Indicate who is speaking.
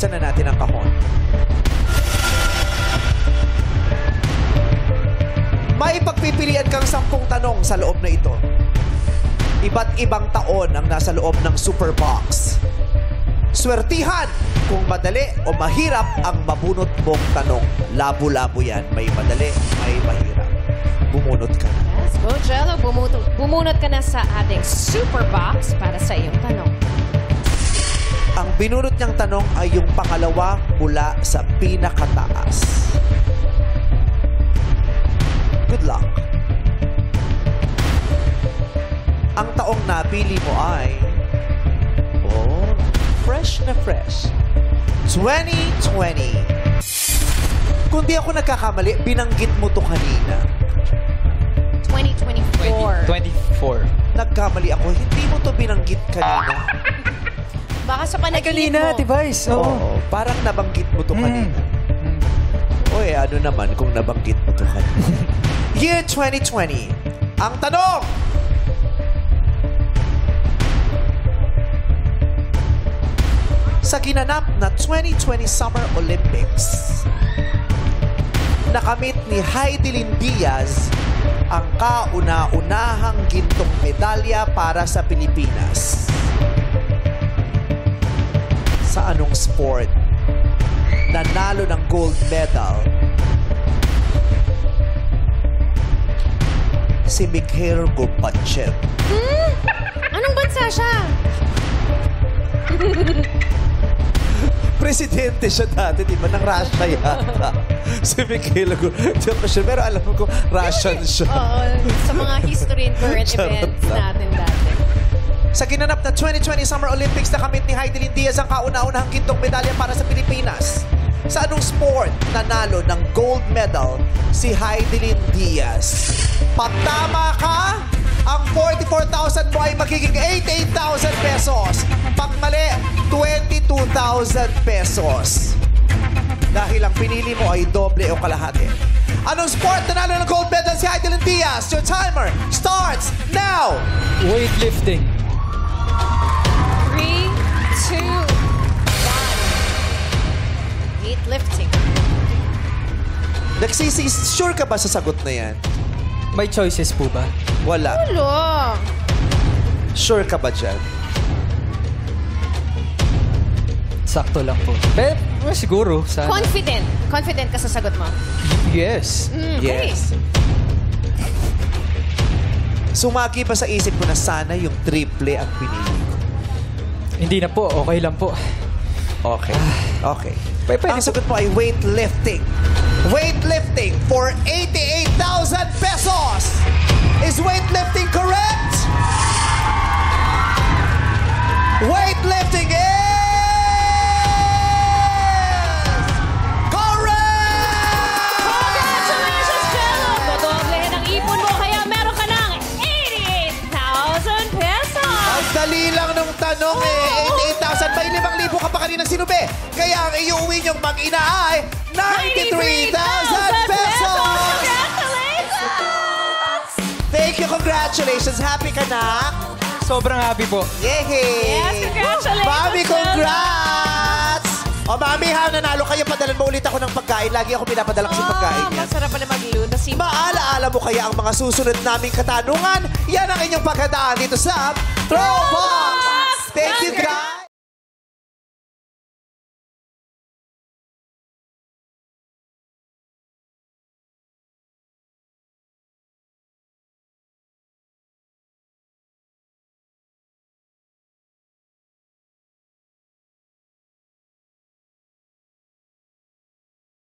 Speaker 1: Buksan na natin ang kahon. May pagpipilian kang 10 tanong sa loob na ito. Iba't ibang taon ang nasa loob ng Super Box. Swertihan kung madali o mahirap ang mabunot mong tanong. Labo-labo yan. May madali, may mahirap. Bumunot ka na.
Speaker 2: Yes, go Jello. Bumunot ka na sa ating Super Box para sa iyong tanong.
Speaker 1: Ang binunot niyang tanong ay yung pangalawa mula sa pinakataas. Good luck. Ang taong napili mo ay... Oh, fresh na fresh. 2020. Kung di ako nagkakamali, binanggit mo to kanina.
Speaker 2: 2024.
Speaker 3: 24.
Speaker 1: Nagkamali ako, hindi mo to binanggit kanina.
Speaker 2: Baka sa panaginip
Speaker 3: Kanina,
Speaker 2: mo.
Speaker 3: device.
Speaker 1: Oo, parang nabanggit mo to kanina. Oy, ano naman kung nabanggit mo to kanina? Year 2020. Ang tanong! Sa ginanap na 2020 Summer Olympics, nakamit ni Heidelin Diaz ang kauna-unahang gintong medalya para sa Pilipinas. Sa anong sport nanalo ng gold medal si Mikhail Gorbachev?
Speaker 2: Anong bansa siya?
Speaker 1: Presidente siya dati, di ba? Ng Russia yata. Si Mikhail Gorbachev. Pero alam mo kung Russian siya.
Speaker 2: Oo, sa mga history and current
Speaker 1: Charot
Speaker 2: events
Speaker 1: lang.
Speaker 2: natin dati.
Speaker 1: Sa ginanap na 2020 Summer Olympics, nakamit ni Heidelin Diaz ang kauna-unahang gintong medalya para sa Pilipinas. Sa anong sport nanalo ng gold medal si Heidelin Diaz? Pag tama ka, ang 44,000 mo ay magiging 88,000 pesos. Pag mali, 22,000 pesos. Dahil ang pinili mo ay doble o kalahati. Anong sport nanalo ng gold medal si Heidelin Diaz? Your timer starts now!
Speaker 3: Weightlifting.
Speaker 2: 3, 2, 1. Weightlifting.
Speaker 1: Sure ka ba sa sagot na yan?
Speaker 3: May choices po ba?
Speaker 1: Wala.
Speaker 2: Ulo.
Speaker 1: Sure ka ba dyan?
Speaker 3: Sakto lang po. Pero siguro. Sana.
Speaker 2: Confident. Confident ka sa sagot mo.
Speaker 3: Yes.
Speaker 2: Okay.
Speaker 1: Yes. Sumagi pa sa isip ko na sana yung triple ang pinili ko.
Speaker 3: Hindi na po. Okay lang po.
Speaker 1: Okay. Okay.
Speaker 3: Pwede
Speaker 1: Ang sagot mo ay weightlifting. Weightlifting for 88,000 pesos. Is weightlifting correct? Weightlifting is correct!
Speaker 2: Congratulations, Jello! Dodoblehin ang ipon mo kaya meron ka ng 88,000 pesos!
Speaker 1: Ang dali lang nung tanong eh. 88,000. May 5,000 ka pa kaninang sinubi. Kaya ang iuwi niyong mag-ina ay 93,000 pesos!
Speaker 2: Congratulations!
Speaker 1: Thank you, congratulations. Happy ka na?
Speaker 3: Sobrang happy po.
Speaker 1: Yehey!
Speaker 2: Yes, congratulations,
Speaker 1: Mami,
Speaker 2: Jello.
Speaker 1: congrats! O, Mami, ha, nanalo kayo. Padalan mo ulit ako ng pagkain. Lagi ako pinapadala kasi pagkain yan.
Speaker 2: Masarap pala magluto si
Speaker 1: Maalaala mo kaya ang mga susunod naming katanungan? Yan ang inyong pagkadaan dito sa Throwbox! Thank you, guys!